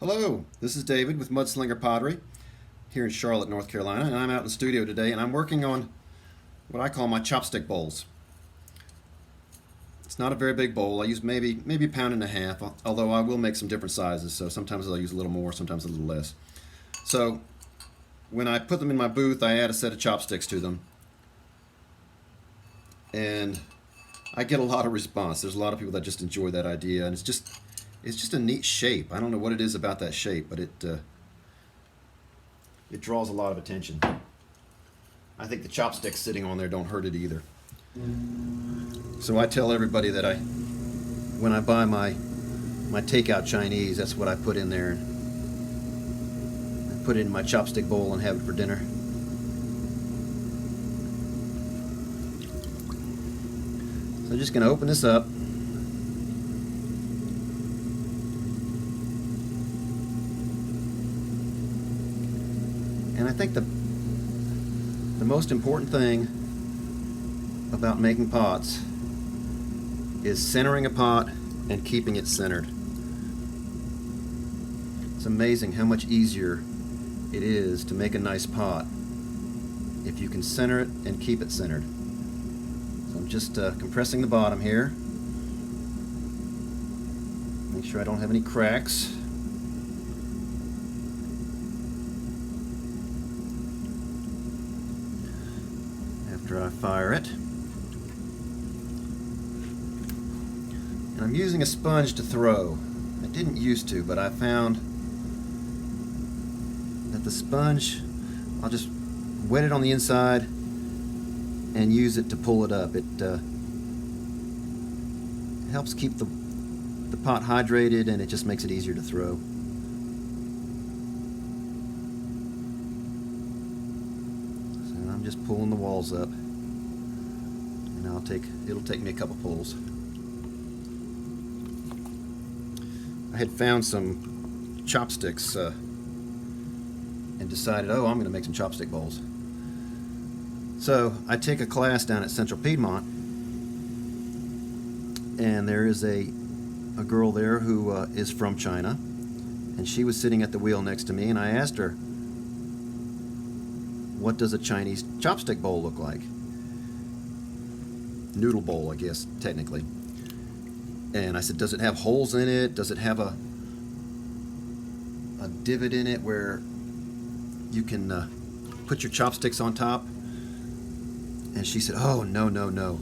Hello, this is David with Mudslinger Pottery here in Charlotte, North Carolina, and I'm out in the studio today and I'm working on what I call my chopstick bowls. It's not a very big bowl. I use maybe a pound and a half, although I will make some different sizes, so sometimes I'll use a little more, sometimes a little less. So when I put them in my booth, I add a set of chopsticks to them, and I get a lot of response. There's a lot of people that just enjoy that idea, and it's just a neat shape. I don't know what it is about that shape, but it draws a lot of attention. I think the chopsticks sitting on there don't hurt it either. So I tell everybody that when I buy my takeout Chinese, that's what I put in there. I put it in my chopstick bowl and have it for dinner. So I'm just going to open this up. And I think the most important thing about making pots is centering a pot and keeping it centered. It's amazing how much easier it is to make a nice pot if you can center it and keep it centered. So I'm just compressing the bottom here. Make sure I don't have any cracks. After I fire it. And I'm using a sponge to throw. I didn't used to, but I found that the sponge, I'll just wet it on the inside and use it to pull it up. It helps keep the pot hydrated, and it just makes it easier to throw. So I'm just pulling the walls up, and it'll take me a couple pulls. I had found some chopsticks and decided, I'm going to make some chopstick bowls. So I take a class down at Central Piedmont, and there is a girl there who is from China, and she was sitting at the wheel next to me, and I asked her, what does a Chinese chopstick bowl look like? Noodle bowl, I guess, technically. And I said, does it have holes in it? Does it have a divot in it where you can put your chopsticks on top? And she said, oh, no.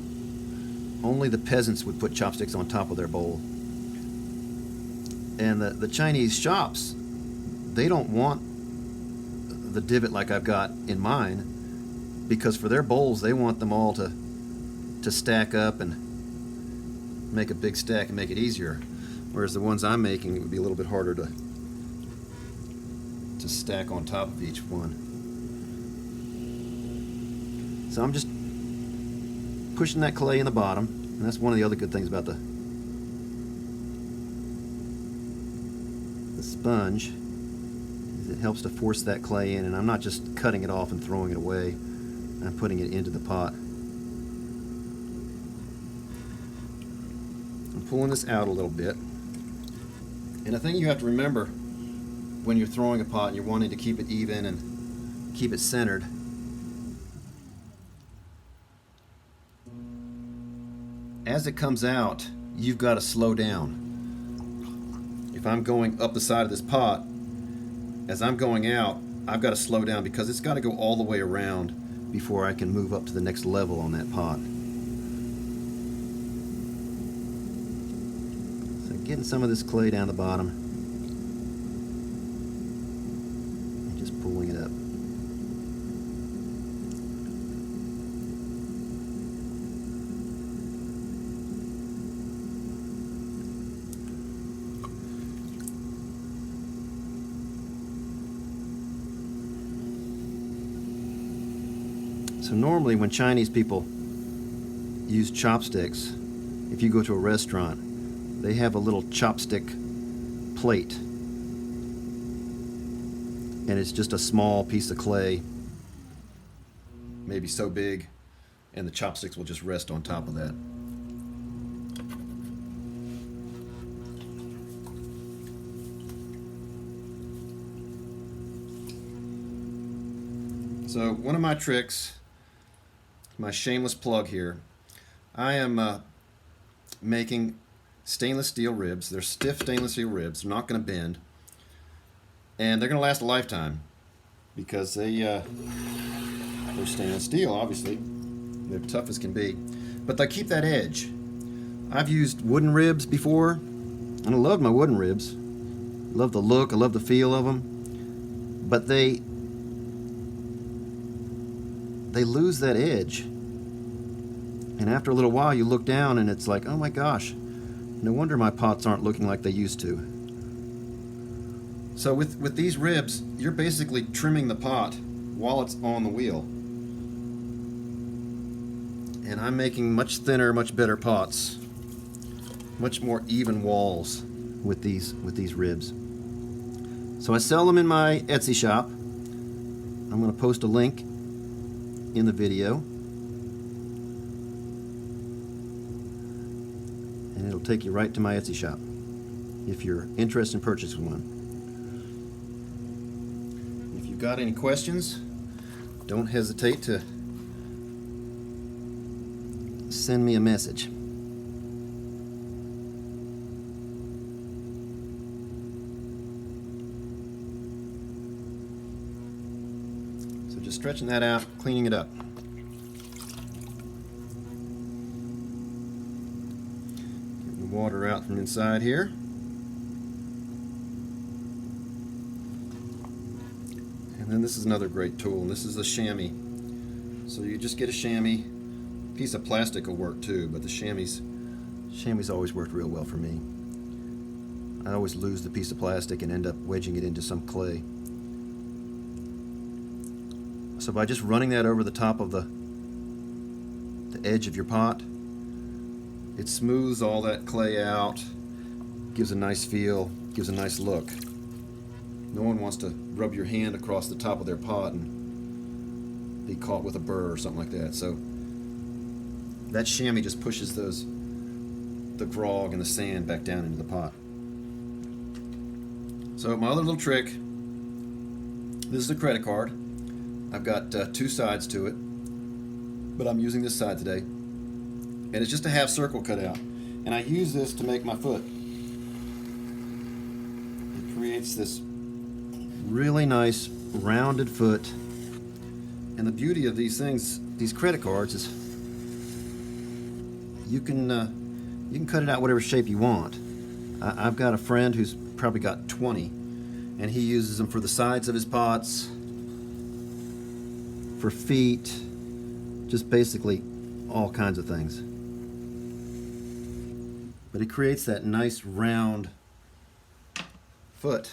Only the peasants would put chopsticks on top of their bowl. And the Chinese shops, they don't want the divot like I've got in mine, because for their bowls, they want them all to stack up and make a big stack and make it easier, whereas the ones I'm making, it would be a little bit harder to stack on top of each one. So I'm just pushing that clay in the bottom, and that's one of the other good things about the sponge, is it helps to force that clay in, and I'm not just cutting it off and throwing it away. I'm putting it into the pot. Pulling this out a little bit. And the thing you have to remember when you're throwing a pot and you're wanting to keep it even and keep it centered, as it comes out, you've got to slow down. If I'm going up the side of this pot, as I'm going out, I've got to slow down because it's got to go all the way around before I can move up to the next level on that pot. Getting some of this clay down the bottom and just pulling it up. So normally when Chinese people use chopsticks, if you go to a restaurant, they have a little chopstick plate, and it's just a small piece of clay, maybe so big, and the chopsticks will just rest on top of that. So one of my tricks, my shameless plug here, I am making stainless steel ribs. They're stiff stainless steel ribs. They're not going to bend. And they're going to last a lifetime because they're stainless steel, obviously. They're tough as can be. But they keep that edge. I've used wooden ribs before, and I love my wooden ribs. I love the look, I love the feel of them. But they lose that edge. And after a little while, you look down and it's like, oh my gosh, no wonder my pots aren't looking like they used to. So with these ribs, you're basically trimming the pot while it's on the wheel. And I'm making much thinner, much better pots. Much more even walls with these ribs. So I sell them in my Etsy shop. I'm going to post a link in the video. And it'll take you right to my Etsy shop if you're interested in purchasing one. If you've got any questions, don't hesitate to send me a message. So just stretching that out, cleaning it up. Getting the water out from inside here. And then this is another great tool, and this is a chamois. So you just get a chamois. Piece of plastic will work too, but the chamois always worked real well for me. I always lose the piece of plastic and end up wedging it into some clay. So by just running that over the top of the edge of your pot, it smooths all that clay out, gives a nice feel, gives a nice look. No one wants to rub your hand across the top of their pot and be caught with a burr or something like that. So that chamois just pushes the grog and the sand back down into the pot. So my other little trick, this is a credit card. I've got two sides to it, but I'm using this side today. And it's just a half circle cut out. And I use this to make my foot. It creates this really nice rounded foot. And the beauty of these things, these credit cards, is you can cut it out whatever shape you want. I've got a friend who's probably got 20, and he uses them for the sides of his pots, for feet, just basically all kinds of things. But it creates that nice round foot.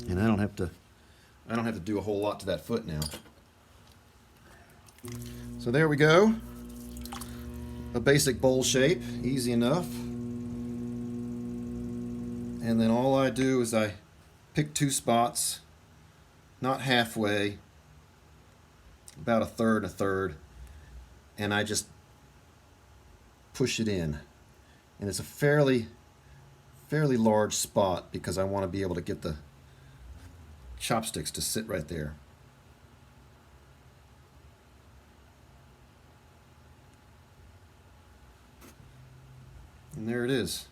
And I don't have to do a whole lot to that foot now. So there we go. A basic bowl shape, easy enough. And then all I do is I pick two spots, not halfway, about a third, and I just push it in. And it's a fairly large spot because I want to be able to get the chopsticks to sit right there. And there it is.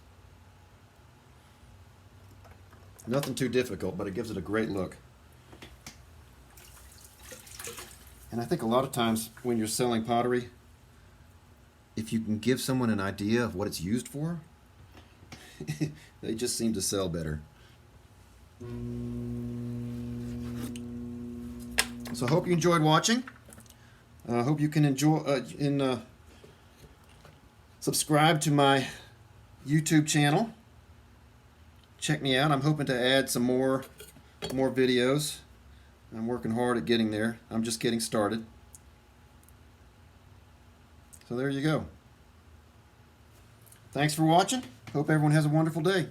Nothing too difficult, but it gives it a great look. And I think a lot of times when you're selling pottery, if you can give someone an idea of what it's used for, they just seem to sell better. So I hope you enjoyed watching. I hope you can enjoy subscribe to my YouTube channel. Check me out. I'm hoping to add some more videos. I'm working hard at getting there. I'm just getting started. So there you go. Thanks for watching. Hope everyone has a wonderful day.